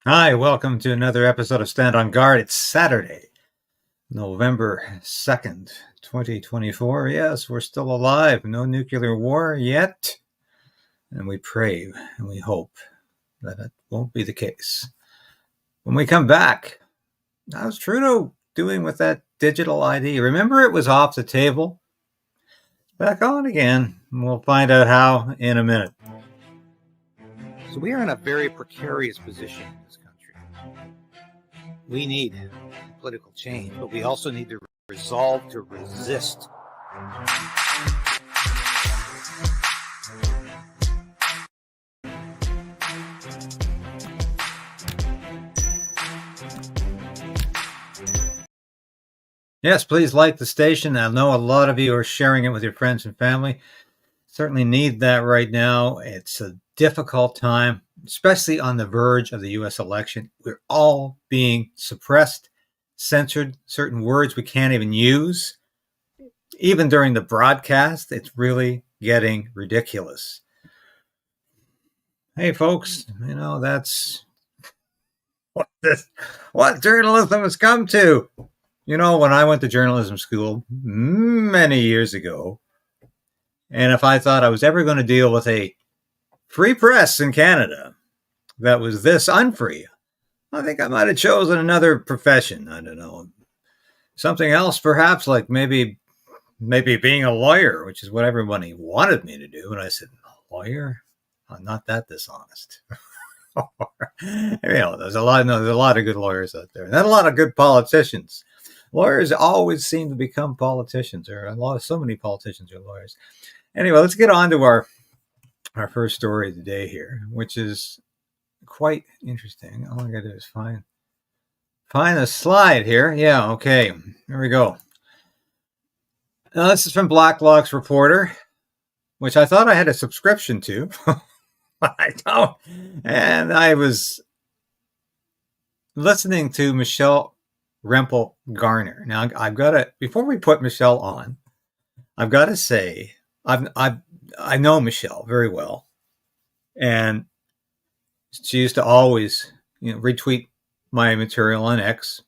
Hi, welcome to another episode of Stand on Guard. It's Saturday, November 2nd, 2024. Yes, we're still alive. No nuclear war yet. And we pray and we hope that it won't be the case. When we come back, how's Trudeau doing with that digital ID? Remember, it was off the table? Back on again. We'll find out how in a minute. So we are in a very precarious position in this country. We need political change, but we also need the resolve to resist. Yes, please like the station. I know a lot of you are sharing it with your friends and family. Certainly need that right now. It's a difficult time, especially on the verge of the U.S. election. We're all being suppressed, censored, certain words we can't even use. Even during the broadcast, it's really getting ridiculous. Hey, folks, that's what journalism has come to. When I went to journalism school many years ago, and if I thought I was ever going to deal with a free press in Canada that was this unfree, I think I might have chosen another profession. I don't know. Something else, perhaps, like maybe being a lawyer, which is what everybody wanted me to do. And I said, lawyer? I'm not that dishonest. There's a lot of good lawyers out there. Not a lot of good politicians. Lawyers always seem to become politicians, or so many politicians are lawyers. Anyway, let's get on to our first story of the day here, which is quite interesting. All I gotta do is find a slide here. Yeah, okay. Here we go. Now, this is from Blacklock's Reporter, which I thought I had a subscription to. I don't. And I was listening to Michelle Rempel Garner. Now, I've got to, before we put Michelle on, I've got to say, I know Michelle very well. And she used to always, retweet my material on X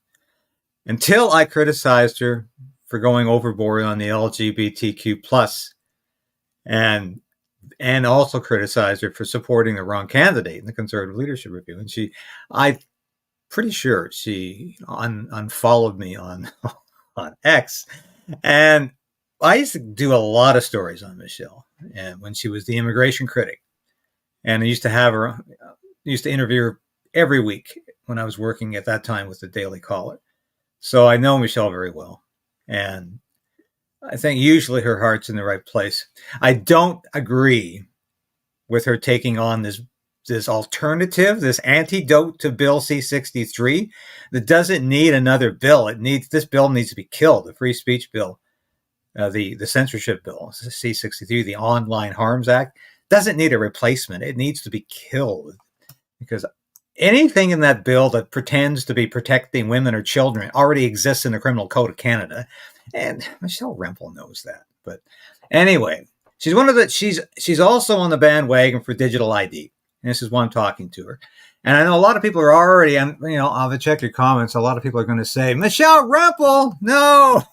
until I criticized her for going overboard on the LGBTQ plus, and also criticized her for supporting the wrong candidate in the Conservative Leadership Review. And I'm pretty sure she unfollowed me on X. And I used to do a lot of stories on Michelle, and when she was the immigration critic, and I used to interview her every week when I was working at that time with the Daily Caller. So I know Michelle very well, and I think usually her heart's in the right place. I don't agree with her taking on this alternative, this antidote to Bill C-63 that doesn't need another bill. This bill needs to be killed, the free speech bill, the censorship bill, C-63, the Online Harms Act, doesn't need a replacement. It needs to be killed, because anything in that bill that pretends to be protecting women or children already exists in the Criminal Code of Canada, and Michelle Rempel knows that. But anyway, she's also on the bandwagon for digital ID. And this is why I'm talking to her. And I know a lot of people are already, I'll check your comments. A lot of people are going to say, Michelle Rempel, no.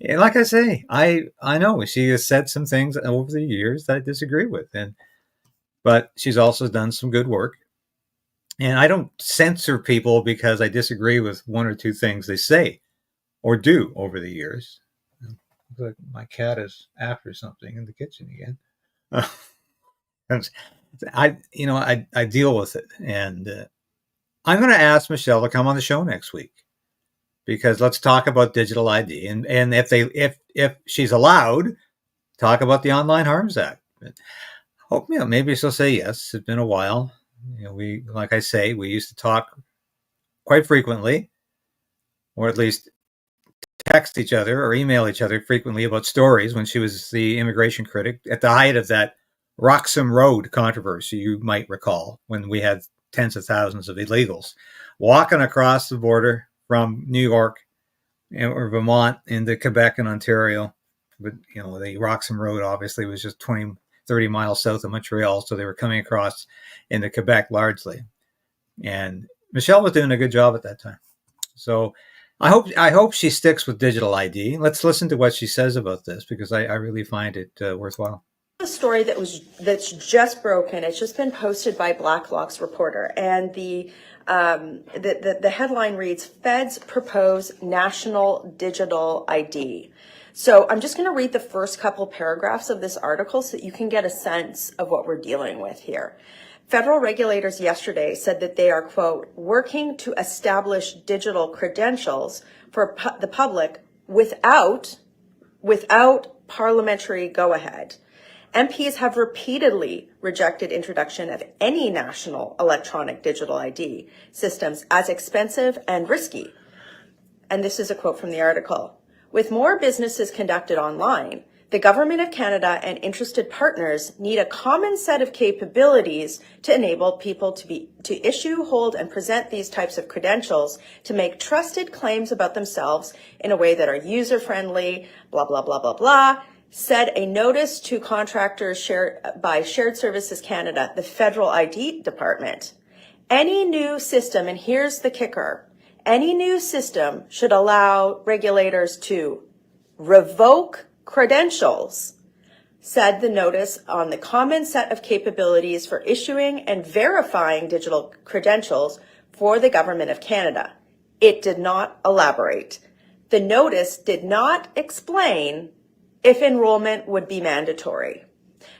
Like I say, I know she has said some things over the years that I disagree with, but she's also done some good work. And I don't censor people because I disagree with one or two things they say or do over the years. Looks like my cat is after something in the kitchen again. I deal with it, and I'm going to ask Michelle to come on the show next week, because let's talk about digital ID, and if she's allowed, talk about the Online Harms Act. Hope maybe she'll say yes. It's been a while. Like I say, we used to talk quite frequently, or at least text each other or email each other frequently about stories when she was the immigration critic at the height of that Roxham Road controversy, you might recall, when we had tens of thousands of illegals walking across the border from New York or Vermont into Quebec and Ontario. But, the Roxham Road obviously was just 20, 30 miles south of Montreal, so they were coming across into Quebec largely. And Michelle was doing a good job at that time. So I hope she sticks with digital ID. Let's listen to what she says about this, because I really find it worthwhile. A story that's just broken. It's just been posted by Blacklock's reporter, and the headline reads: Feds propose national digital ID. So I'm just going to read the first couple paragraphs of this article so that you can get a sense of what we're dealing with here. Federal regulators yesterday said that they are, quote, working to establish digital credentials for the public without parliamentary go-ahead. MPs have repeatedly rejected introduction of any national electronic digital ID systems as expensive and risky. And this is a quote from the article. With more businesses conducted online, the Government of Canada and interested partners need a common set of capabilities to enable people to issue, hold, and present these types of credentials to make trusted claims about themselves in a way that are user-friendly, blah, blah, blah, blah, blah, said a notice to contractors shared by Shared Services Canada, the federal ID department. Any new system, and here's the kicker, any new system should allow regulators to revoke credentials, said the notice on the common set of capabilities for issuing and verifying digital credentials for the Government of Canada. It did not elaborate. The notice did not explain if enrollment would be mandatory.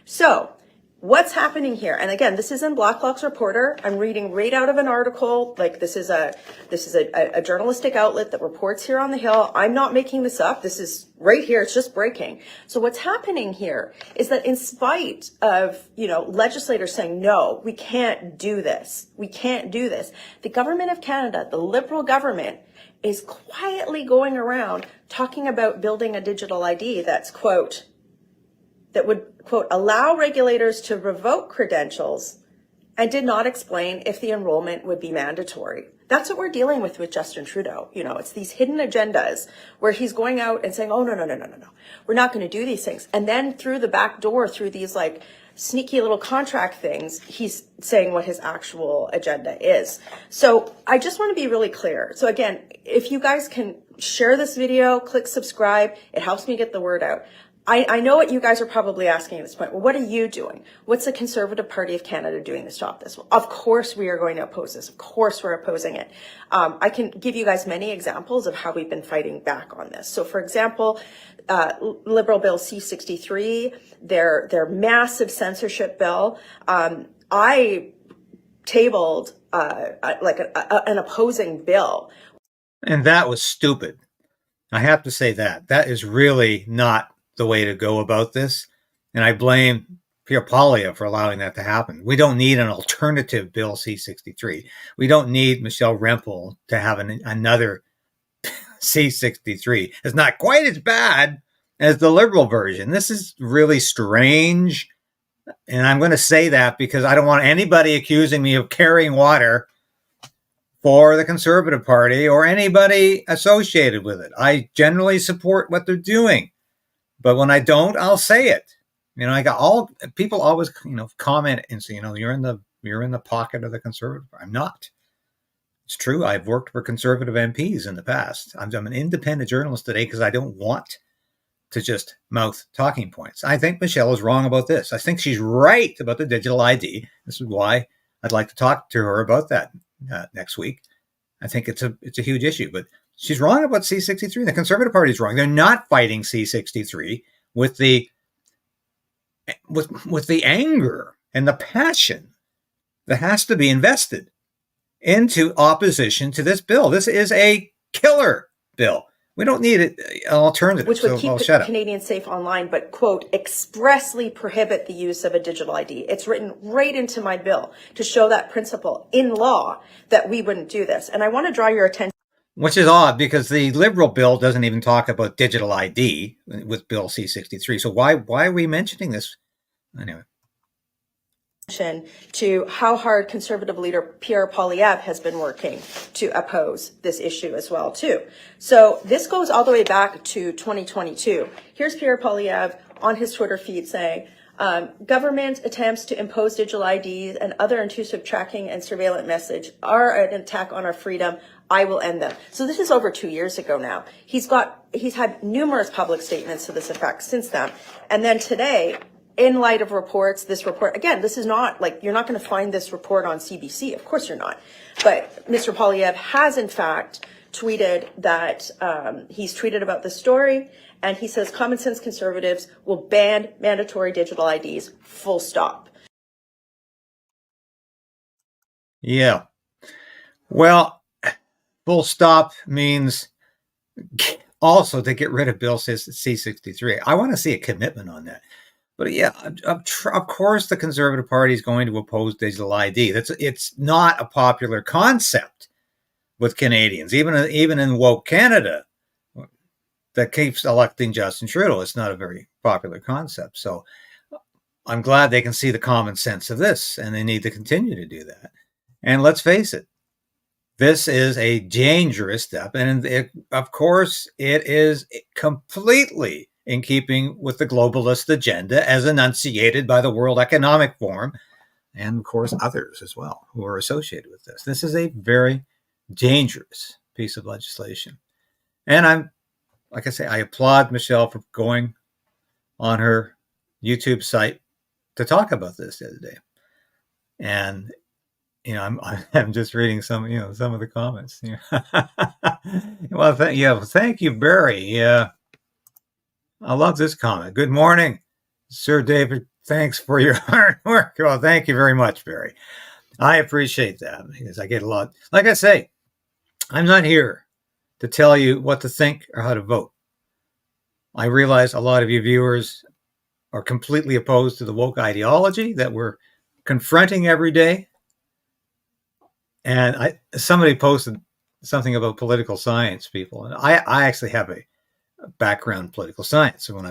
So what's happening here? And again, this is in Blacklock's reporter. I'm reading right out of an article. Like this is a journalistic outlet that reports here on the Hill. I'm not making this up. This is right here. It's just breaking. So what's happening here is that in spite of, legislators saying, no, we can't do this. We can't do this. The Government of Canada, the Liberal government, is quietly going around talking about building a digital ID that's, quote, that would, quote, allow regulators to revoke credentials, and did not explain if the enrollment would be mandatory. That's what we're dealing with Justin Trudeau. It's these hidden agendas where he's going out and saying, oh, no, we're not going to do these things. And then through the back door, through these like sneaky little contract things, he's saying what his actual agenda is. So I just want to be really clear. So again, if you guys can share this video, click subscribe, it helps me get the word out. I know what you guys are probably asking at this point. Well, what are you doing? What's the Conservative Party of Canada doing to stop this? Well, of course we are going to oppose this. Of course we're opposing it. I can give you guys many examples of how we've been fighting back on this. So for example, Liberal Bill C-63, their massive censorship bill, I tabled an opposing bill. And that was stupid. I have to say that is really not the way to go about this. And I blame Pierre Poilievre for allowing that to happen. We don't need an alternative Bill C-63. We don't need Michelle Rempel to have another C-63. It's not quite as bad as the Liberal version. This is really strange. And I'm going to say that because I don't want anybody accusing me of carrying water for the Conservative Party or anybody associated with it. I generally support what they're doing. But when I don't, I'll say it. I got people always, comment and say, you're in the pocket of the Conservative. I'm not. It's true. I've worked for Conservative MPs in the past. I'm an independent journalist today because I don't want to just mouth talking points. I think Michelle is wrong about this. I think she's right about the digital ID. This is why I'd like to talk to her about that next week. I think it's a huge issue, but she's wrong about C-63. The Conservative Party is wrong. They're not fighting C-63 with the anger and the passion that has to be invested into opposition to this bill. This is a killer bill. We don't need an alternative. Which would keep Canadians safe online, but, quote, expressly prohibit the use of a digital ID. It's written right into my bill to show that principle in law that we wouldn't do this. And I want to draw your attention. Which is odd because the Liberal bill doesn't even talk about digital ID with Bill C-63. So why are we mentioning this? Anyway. To how hard Conservative leader Pierre Poilievre has been working to oppose this issue as well, too. So this goes all the way back to 2022. Here's Pierre Poilievre on his Twitter feed saying, Government attempts to impose digital IDs and other intrusive tracking and surveillance message are an attack on our freedom. I will end them. So this is over 2 years ago now. He's had numerous public statements to this effect since then. And then today, in light of reports, this report, again, this is not like, you're not going to find this report on CBC. Of course you're not. But Mr. Poilievre has in fact tweeted that he's tweeted about this story, and he says common sense conservatives will ban mandatory digital IDs, full stop. Yeah. Well, full stop means also to get rid of Bill C-63. I want to see a commitment on that. But yeah, of course the Conservative Party is going to oppose digital ID. It's not a popular concept with Canadians, even in woke Canada, that keeps electing Justin Trudeau. It's not a very popular concept. So I'm glad they can see the common sense of this, and they need to continue to do that. And let's face it, this is a dangerous step. And of course, it is completely in keeping with the globalist agenda as enunciated by the World Economic Forum, and of course others as well who are associated with this. This is a very dangerous piece of legislation. And like I say, I applaud Michelle for going on her YouTube site to talk about this the other day. And I'm just reading some of the comments. Well, thank you, Barry. Yeah, I love this comment. Good morning, Sir David. Thanks for your hard work. Well, thank you very much, Barry. I appreciate that because I get a lot. Like I say, I'm not here to tell you what to think or how to vote. I realize a lot of you viewers are completely opposed to the woke ideology that we're confronting every day. And somebody posted something about political science people. And I actually have a background in political science. So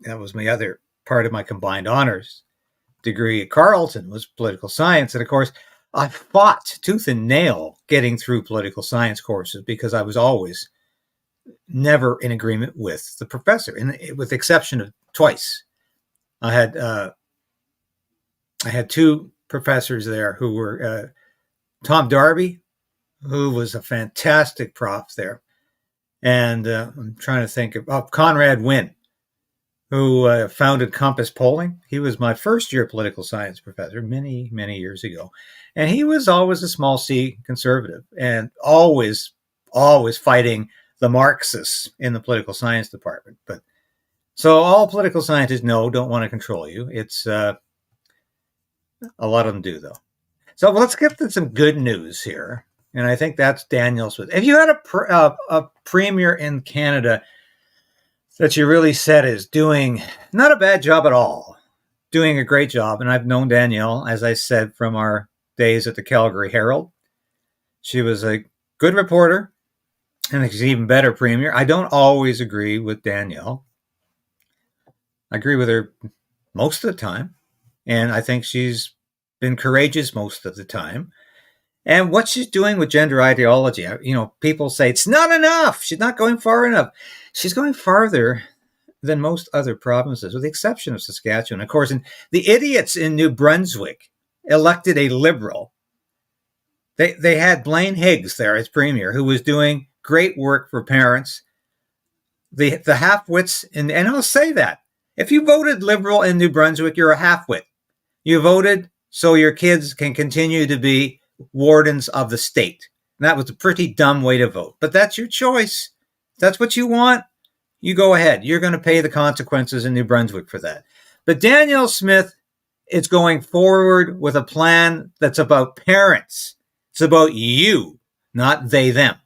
that was my other part of my combined honors degree at Carleton was political science. And of course, I fought tooth and nail getting through political science courses because I was always never in agreement with the professor, with the exception of twice. I had two professors there who were Tom Darby, who was a fantastic prof there, and I'm trying to think of Conrad Wynn, who founded Compass Polling. He was my first year political science professor many, many years ago, and he was always a small C conservative and always fighting the Marxists in the political science department. But so all political scientists don't want to control you. It's a lot of them do, though. So let's get to some good news here. And I think that's Danielle Smith. If you had a premier in Canada that you really said is doing not a bad job at all, doing a great job, and I've known Danielle, as I said, from our days at the Calgary Herald. She was a good reporter, and she's an even better premier. I don't always agree with Danielle. I agree with her most of the time, and I think she's been courageous most of the time. And what she's doing with gender ideology, people say it's not enough. She's not going far enough. She's going farther than most other provinces, with the exception of Saskatchewan. Of course, and the idiots in New Brunswick elected a Liberal. They had Blaine Higgs there as premier, who was doing great work for parents. The half-wits, and I'll say that. If you voted Liberal in New Brunswick, you're a half-wit. You voted so your kids can continue to be wardens of the state. And that was a pretty dumb way to vote. But that's your choice. If that's what you want, you go ahead. You're going to pay the consequences in New Brunswick for that. But Danielle Smith is going forward with a plan that's about parents. It's about you, not they, them.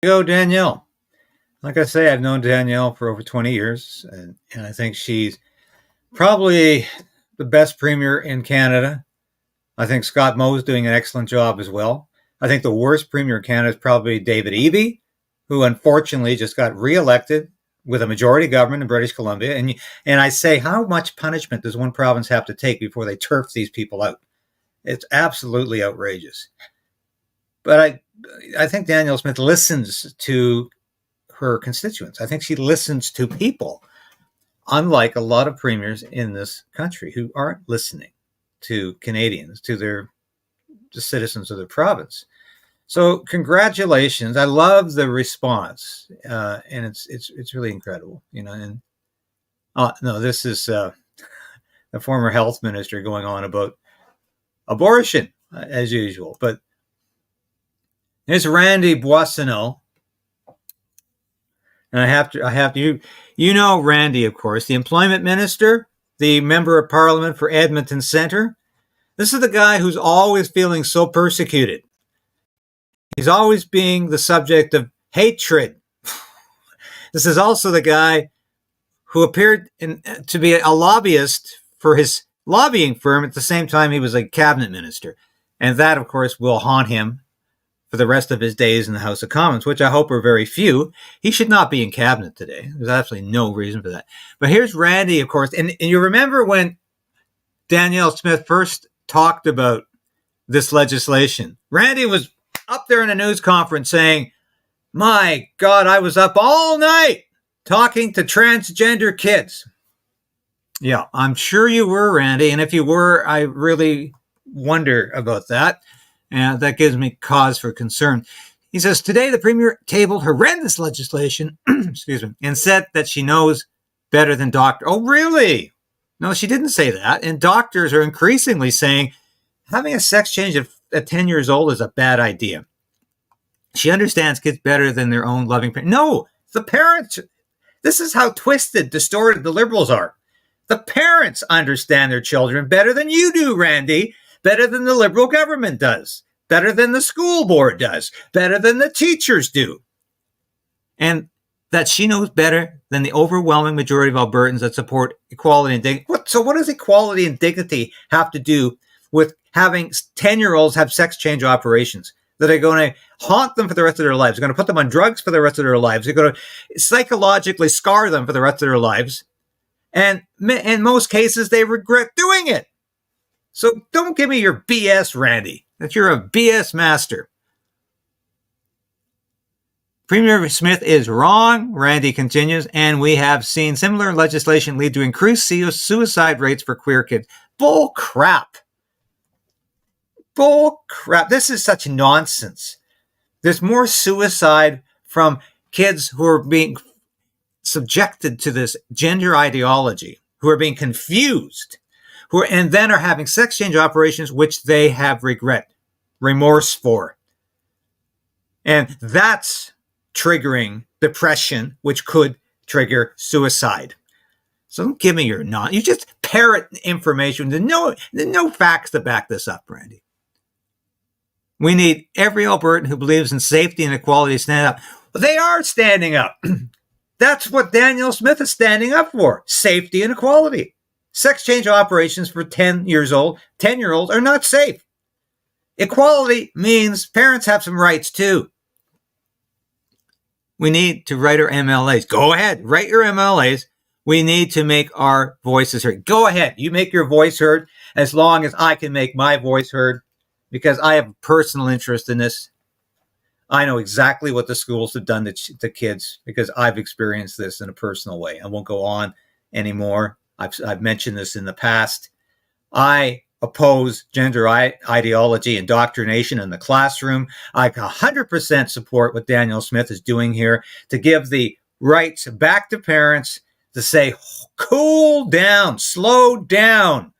Go, Danielle. Like I say, I've known Danielle for over 20 years, and I think she's probably the best premier in Canada. I think Scott Moe's doing an excellent job as well. I think the worst premier in Canada is probably David Eby, who unfortunately just got reelected with a majority government in British Columbia. And I say, how much punishment does one province have to take before they turf these people out? It's absolutely outrageous. But I think Danielle Smith listens to her constituents. I think she listens to people, unlike a lot of premiers in this country who aren't listening to Canadians, to the citizens of the province. So congratulations. I love the response. And it's really incredible, and no, this is the former health minister going on about abortion as usual. But there's Randy Boissonneau. And I have to, Randy, of course, the employment minister, the member of parliament for Edmonton Centre. This is the guy who's always feeling so persecuted. He's always being the subject of hatred. This is also the guy who appeared to be a lobbyist for his lobbying firm at the same time he was a cabinet minister. And that, of course, will haunt him for the rest of his days in the House of Commons, which I hope are very few. He should not be in cabinet today. There's absolutely no reason for that. But here's Randy, of course. And you remember when Danielle Smith first talked about this legislation, Randy was up there in a news conference saying, my God, I was up all night talking to transgender kids. Yeah, I'm sure you were, Randy. And if you were, I really wonder about that. And that gives me cause for concern. He says, today the Premier tabled horrendous legislation, excuse me, and said that she knows better than doctors. Oh, really? No, she didn't say that. And doctors are increasingly saying having a sex change at 10 years old is a bad idea. She understands kids better than their own loving parents. No, the parents. This is how twisted, distorted the Liberals are. The parents understand their children better than you do, Randy. Better than the Liberal government does, better than the school board does, better than the teachers do. And that she knows better than the overwhelming majority of Albertans that support equality and dignity. So what does equality and dignity have to do with having 10-year-olds have sex change operations that are going to haunt them for the rest of their lives? They're going to put them on drugs for the rest of their lives. They're going to psychologically scar them for the rest of their lives. And in most cases, they regret doing it. So don't give me your BS, Randy, that you're a BS master. Premier Smith is wrong, Randy continues, and we have seen similar legislation lead to increased suicide rates for queer kids. Bull crap. Bull crap. This is such nonsense. There's more suicide from kids who are being subjected to this gender ideology, who are being confused, and then are having sex change operations, which they have remorse for. And that's triggering depression, which could trigger suicide. So don't give me your you just parrot information. There's no facts to back this up, Randy. We need every Albertan who believes in safety and equality to stand up. Well, they are standing up. That's what Danielle Smith is standing up for, safety and equality. Sex change operations for 10-year-olds are not safe. Equality means parents have some rights too. We need to write our MLAs. Go ahead, write your MLAs. We need to make our voices heard. Go ahead, you make your voice heard as long as I can make my voice heard, because I have a personal interest in this. I know exactly what the schools have done to kids because I've experienced this in a personal way. I won't go on anymore. I've mentioned this in the past. I oppose gender ideology, indoctrination in the classroom. I 100% support what Danielle Smith is doing here to give the rights back to parents to say, cool down, slow down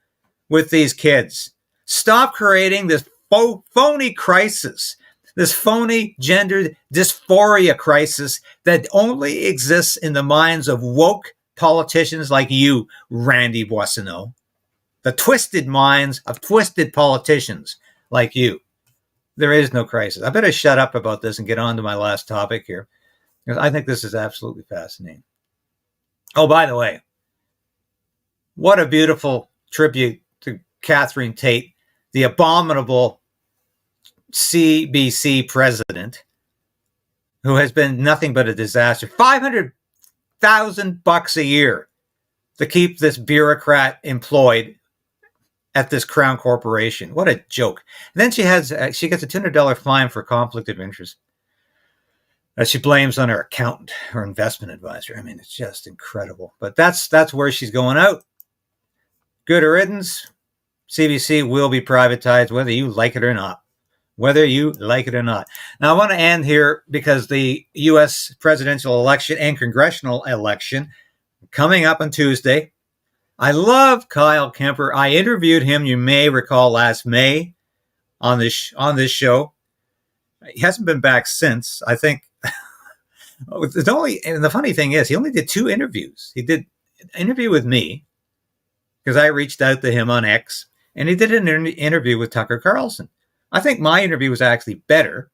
with these kids. Stop creating this phony crisis, this phony gender dysphoria crisis that only exists in the minds of woke politicians like you, Randy Boissonneau. The twisted minds of twisted politicians like you. There is no crisis. I better shut up about this and get on to my last topic here, because I think this is absolutely fascinating. Oh, by the way, what a beautiful tribute to Catherine Tate, the abominable CBC president, who has been nothing but a disaster. $500,000 a year to keep this bureaucrat employed at this Crown Corporation. What a joke. And then she gets a $200 fine for conflict of interest that she blames on her accountant, her investment advisor. I mean, it's just incredible. But that's where she's going out. Good riddance. CBC will be privatized, whether you like it or not. Whether you like it or not. Now, I want to end here because the U.S. presidential election and congressional election coming up on Tuesday. I love Kyle Kemper. I interviewed him, you may recall, last May on this show. He hasn't been back since. I think it's only, and the funny thing is, he only did 2 interviews. He did an interview with me because I reached out to him on X, and he did an interview with Tucker Carlson. I think my interview was actually better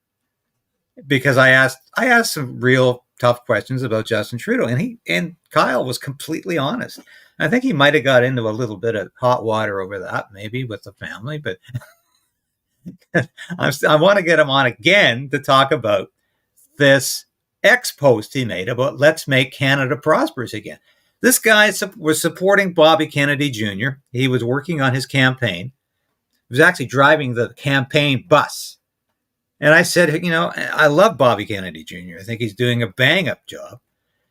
because I asked some real tough questions about Justin Trudeau, and Kyle was completely honest. I think he might have got into a little bit of hot water over that, maybe with the family, but I want to get him on again to talk about this X post he made about let's make Canada prosperous again. This guy was supporting Bobby Kennedy Jr. He was working on his campaign. He was actually driving the campaign bus. And I said, I love Bobby Kennedy Jr. I think he's doing a bang-up job.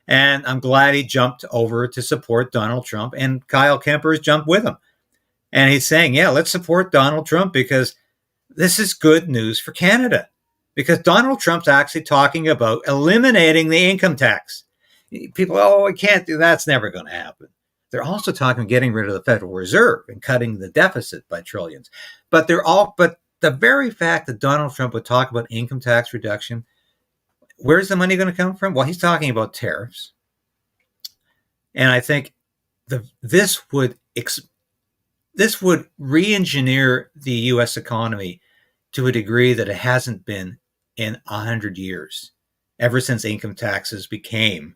And I'm glad he jumped over to support Donald Trump, and Kyle Kemper has jumped with him. And he's saying, yeah, let's support Donald Trump because this is good news for Canada. Because Donald Trump's actually talking about eliminating the income tax. People, we can't do that. That's never going to happen. They're also talking getting rid of the Federal Reserve and cutting the deficit by trillions. But the very fact that Donald Trump would talk about income tax reduction, where's the money going to come from? Well, he's talking about tariffs. And I think this would re-engineer the U.S. economy to a degree that it hasn't been in 100 years, ever since income taxes became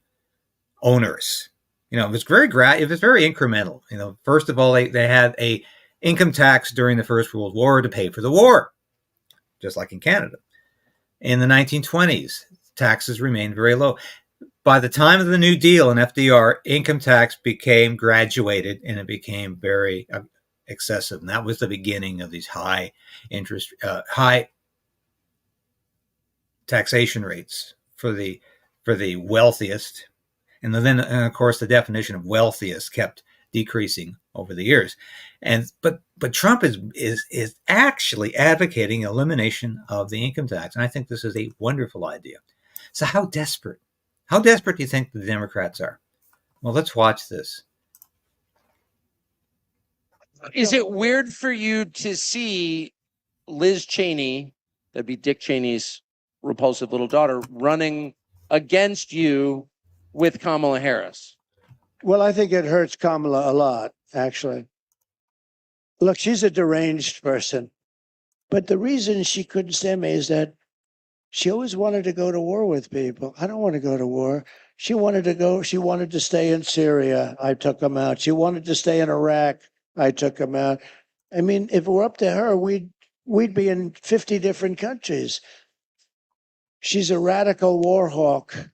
onerous. It was very incremental. First of all, they had a income tax during the First World War to pay for the war, just like in Canada. In the 1920s, taxes remained very low. By the time of the New Deal and FDR, income tax became graduated and it became very excessive. And that was the beginning of these high taxation rates for the wealthiest. And then, of course, the definition of wealthiest kept decreasing over the years. But Trump is actually advocating elimination of the income tax. And I think this is a wonderful idea. So how desperate do you think the Democrats are? Well, let's watch this. Is it weird for you to see Liz Cheney, that'd be Dick Cheney's repulsive little daughter, running against you with Kamala Harris? Well, I think it hurts Kamala a lot, actually. Look, she's a deranged person. But the reason she couldn't stand me is that she always wanted to go to war with people. I don't want to go to war. She wanted to stay in Syria. I took them out. She wanted to stay in Iraq. I took them out. I mean, if it were up to her, we'd be in 50 different countries. She's a radical war hawk.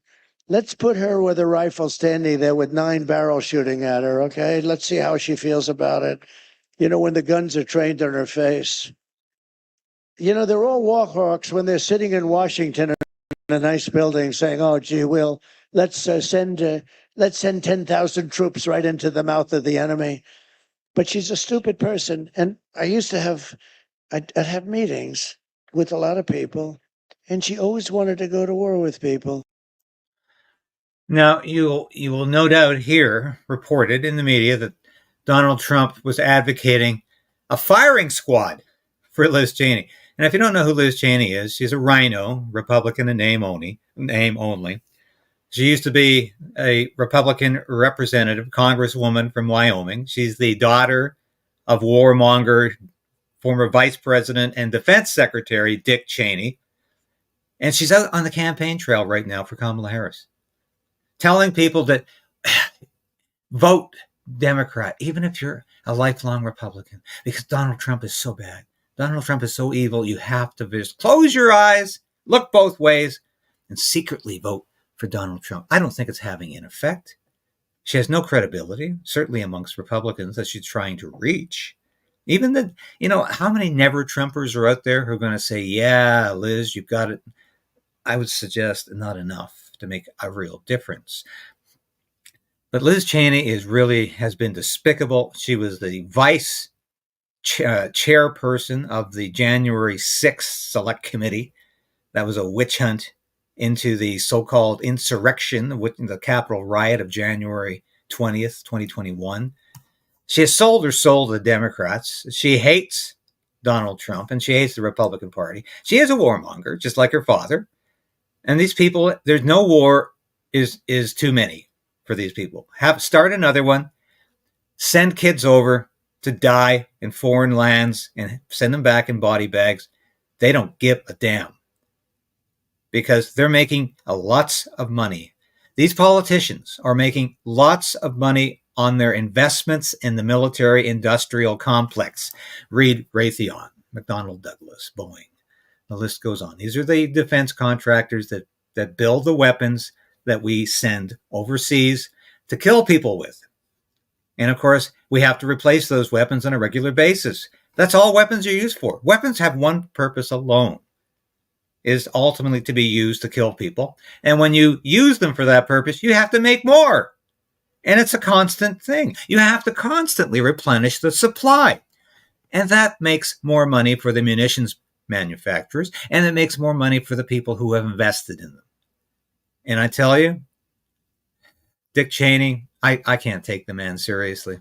Let's put her with a rifle standing there with 9 barrels shooting at her, okay? Let's see how she feels about it. When the guns are trained on her face. They're all war hawks when they're sitting in Washington in a nice building saying, oh, gee, let's send 10,000 troops right into the mouth of the enemy. But she's a stupid person. And I used to I'd have meetings with a lot of people, and she always wanted to go to war with people. Now, you will no doubt hear reported in the media that Donald Trump was advocating a firing squad for Liz Cheney. And if you don't know who Liz Cheney is, she's a rhino, Republican in name only. She used to be a Republican representative, congresswoman from Wyoming. She's the daughter of warmonger former Vice President and Defense Secretary Dick Cheney. And she's out on the campaign trail right now for Kamala Harris, telling people that vote Democrat, even if you're a lifelong Republican, because Donald Trump is so bad. Donald Trump is so evil. You have to just close your eyes, look both ways, and secretly vote for Donald Trump. I don't think it's having an effect. She has no credibility, certainly amongst Republicans, that she's trying to reach. Even the, how many never Trumpers are out there who are going to say, yeah, Liz, you've got it. I would suggest not enough to make a real difference. But Liz Cheney has been despicable. She was the vice chairperson of the January 6th Select Committee. That was a witch hunt into the so-called insurrection, the Capitol riot of January 20th, 2021. She has sold her soul to the Democrats. She hates Donald Trump, and she hates the Republican Party. She is a warmonger, just like her father. And these people, there's no war is too many for these people. Start another one, send kids over to die in foreign lands and send them back in body bags. They don't give a damn because they're making lots of money. These politicians are making lots of money on their investments in the military industrial complex. Read Raytheon, McDonnell Douglas, Boeing. The list goes on. These are the defense contractors that build the weapons that we send overseas to kill people with. And of course, we have to replace those weapons on a regular basis. That's all weapons are used for. Weapons have one purpose alone, is ultimately to be used to kill people. And when you use them for that purpose, you have to make more. And it's a constant thing. You have to constantly replenish the supply. And that makes more money for the munitions manufacturers, and it makes more money for the people who have invested in them. And I tell you, Dick Cheney, I can't take the man seriously.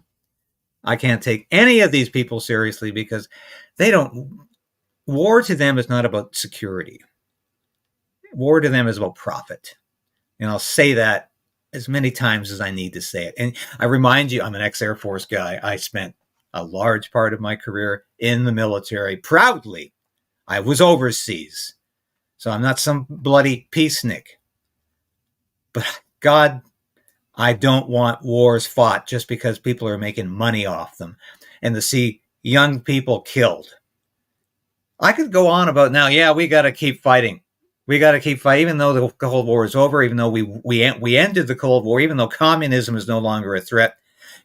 I can't take any of these people seriously because war to them is not about security. War to them is about profit. And I'll say that as many times as I need to say it. And I remind you, I'm an ex-Air Force guy. I spent a large part of my career in the military. Proudly, I was overseas. So I'm not some bloody peacenik. But God, I don't want wars fought just because people are making money off them and to see young people killed. I could go on about now, yeah, we got to keep fighting. We got to keep fighting, even though the Cold War is over, even though we ended the Cold War, even though communism is no longer a threat.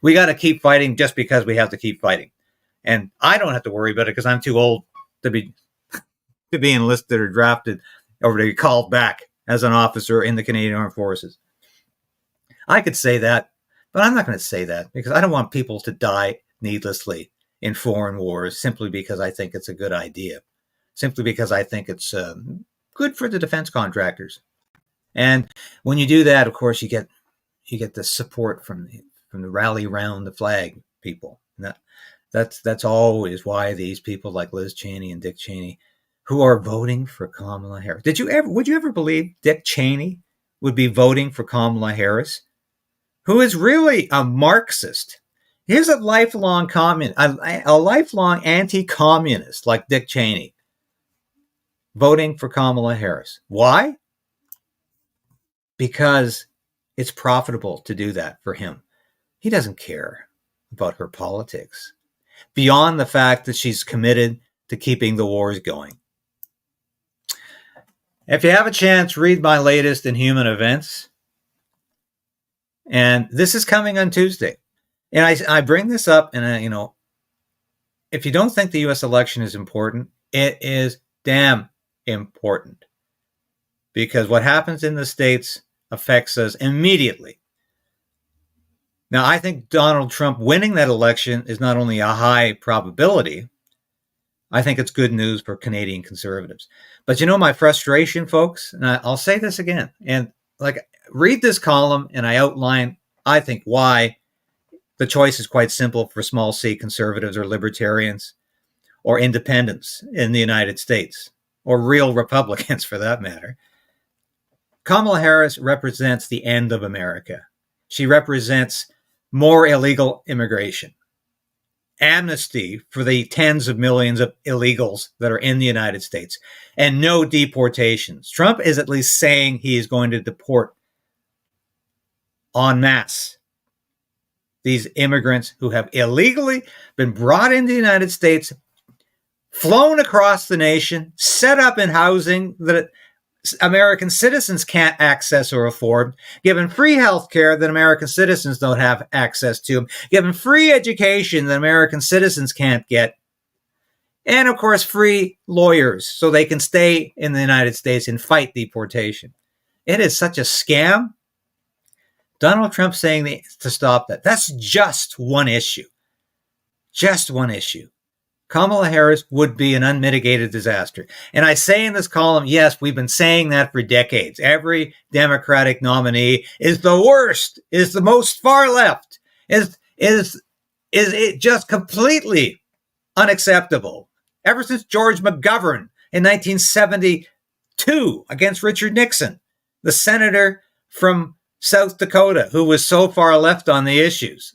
We got to keep fighting just because we have to keep fighting. And I don't have to worry about it because I'm too old to be enlisted or drafted or to be called back as an officer in the Canadian Armed Forces. I could say that, but I'm not going to say that because I don't want people to die needlessly in foreign wars simply because I think it's a good idea, simply because I think it's good for the defense contractors. And when you do that, of course, you get the support from the rally round the flag people. And that's always why these people like Liz Cheney and Dick Cheney, who are voting for Kamala Harris. Would you ever believe Dick Cheney would be voting for Kamala Harris, who is really a Marxist? Here's a lifelong a lifelong anti-communist like Dick Cheney voting for Kamala Harris. Why? Because it's profitable to do that for him. He doesn't care about her politics, beyond the fact that she's committed to keeping the wars going. If you have a chance, read my latest in Human Events. And this is coming on Tuesday. And I bring this up, and if you don't think the U.S. election is important, it is damn important. Because what happens in the States affects us immediately. Now, I think Donald Trump winning that election is not only a high probability, I think it's good news for Canadian conservatives. But my frustration, folks, and I'll say this again, and read this column, and I outline, I think, why the choice is quite simple for small c conservatives or libertarians or independents in the United States, or real Republicans for that matter. Kamala Harris represents the end of America. She represents more illegal immigration. amnesty for the tens of millions of illegals that are in the United States and no deportations. Trump is at least saying he is going to deport en masse these immigrants who have illegally been brought into the United States, flown across the nation, set up in housing that American citizens can't access or afford, given free health care that American citizens don't have access to, given free education that American citizens can't get, and of course, free lawyers so they can stay in the United States and fight deportation. It is such a scam. Donald Trump saying to stop that. That's just one issue. Just one issue. Kamala Harris would be an unmitigated disaster. And I say in this column, yes, we've been saying that for decades. Every Democratic nominee is the worst, is the most far left, is it just completely unacceptable. Ever since George McGovern in 1972 against Richard Nixon, the senator from South Dakota, who was so far left on the issues.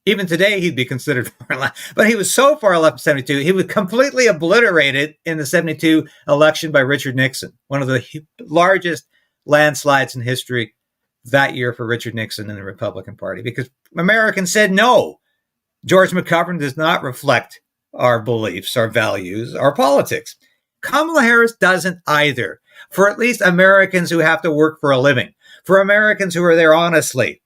Even today, he'd be considered far left, but he was so far left in 72, he was completely obliterated in the 72 election by Richard Nixon, one of the largest landslides in history that year for Richard Nixon and the Republican Party, because Americans said, no, George McGovern does not reflect our beliefs, our values, our politics. Kamala Harris doesn't either, for at least Americans who have to work for a living, for Americans who are there honestly,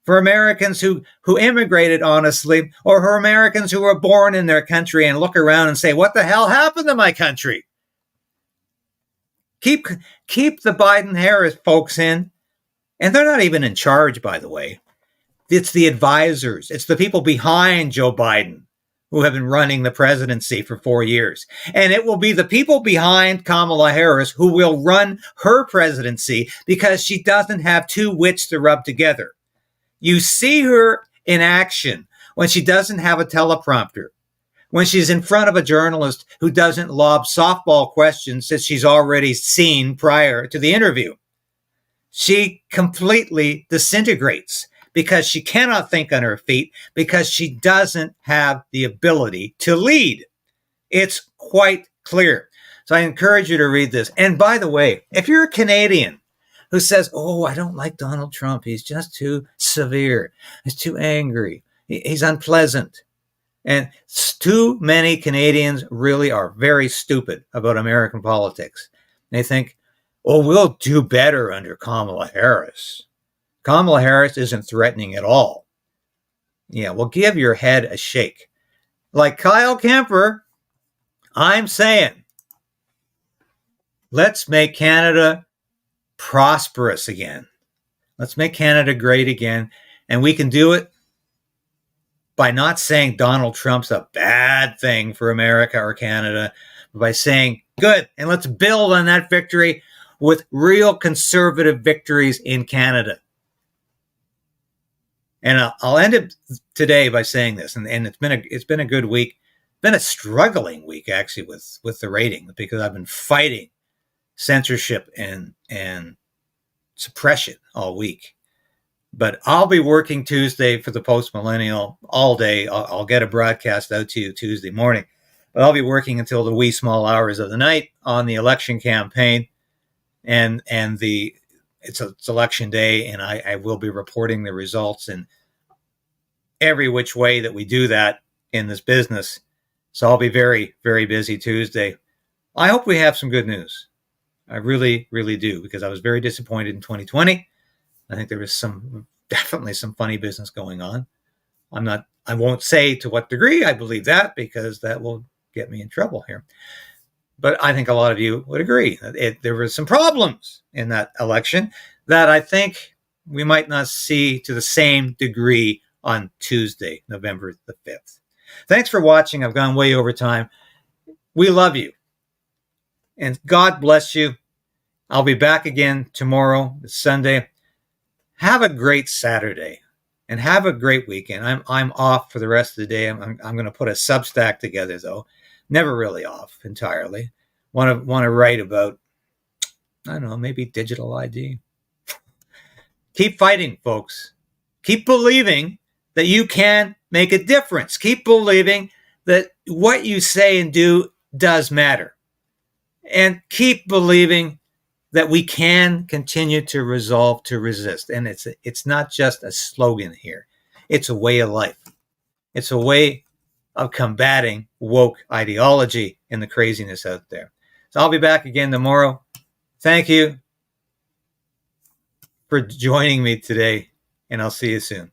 for Americans who immigrated honestly, or for Americans who were born in their country and look around and say, what the hell happened to my country? Keep the Biden-Harris folks in. And they're not even in charge, by the way. It's the advisors. It's the people behind Joe Biden who have been running the presidency for 4 years. And it will be the people behind Kamala Harris who will run her presidency because she doesn't have two wits to rub together. You see her in action when she doesn't have a teleprompter, when she's in front of a journalist who doesn't lob softball questions that she's already seen prior to the interview. She completely disintegrates because she cannot think on her feet, because she doesn't have the ability to lead. It's quite clear. So I encourage you to read this. And by the way, if you're a Canadian who says, oh, I don't like Donald Trump, he's just too severe, he's too angry, he's unpleasant. And too many Canadians really are very stupid about American politics. They think, oh, we'll do better under Kamala Harris. Kamala Harris isn't threatening at all. Yeah, well, give your head a shake. Like Kyle Kemper, I'm saying, let's make Canada prosperous again. Let's make Canada great again. And we can do it by not saying Donald Trump's a bad thing for America or Canada, but by saying, good, and let's build on that victory with real conservative victories in Canada. And I'll end it today by saying this, and it's been a good week, been a struggling week actually with the ratings, because I've been fighting censorship and suppression all week. But I'll be working Tuesday for the Post Millennial all day. I'll get a broadcast out to you Tuesday morning, but I'll be working until the wee small hours of the night on the election campaign, and it's election day, and I will be reporting the results in every which way that we do that in this business. So I'll be very, very busy Tuesday. I hope we have some good news. I really, really do, because I was very disappointed in 2020. I think there was definitely some funny business going on. I won't say to what degree I believe that, because that will get me in trouble here. But I think a lot of you would agree that there were some problems in that election that I think we might not see to the same degree on Tuesday, November the 5th. Thanks for watching. I've gone way over time. We love you. And God bless you. I'll be back again tomorrow, it's Sunday. Have a great Saturday and have a great weekend. I'm off for the rest of the day. I'm going to put a Substack together, though. Never really off entirely. Want to write about, I don't know, maybe digital ID. Keep fighting, folks. Keep believing that you can make a difference. Keep believing that what you say and do does matter. And keep believing that we can continue to resolve to resist. And it's not just a slogan here. It's a way of life. It's a way of combating woke ideology and the craziness out there. So I'll be back again tomorrow. Thank you for joining me today, and I'll see you soon.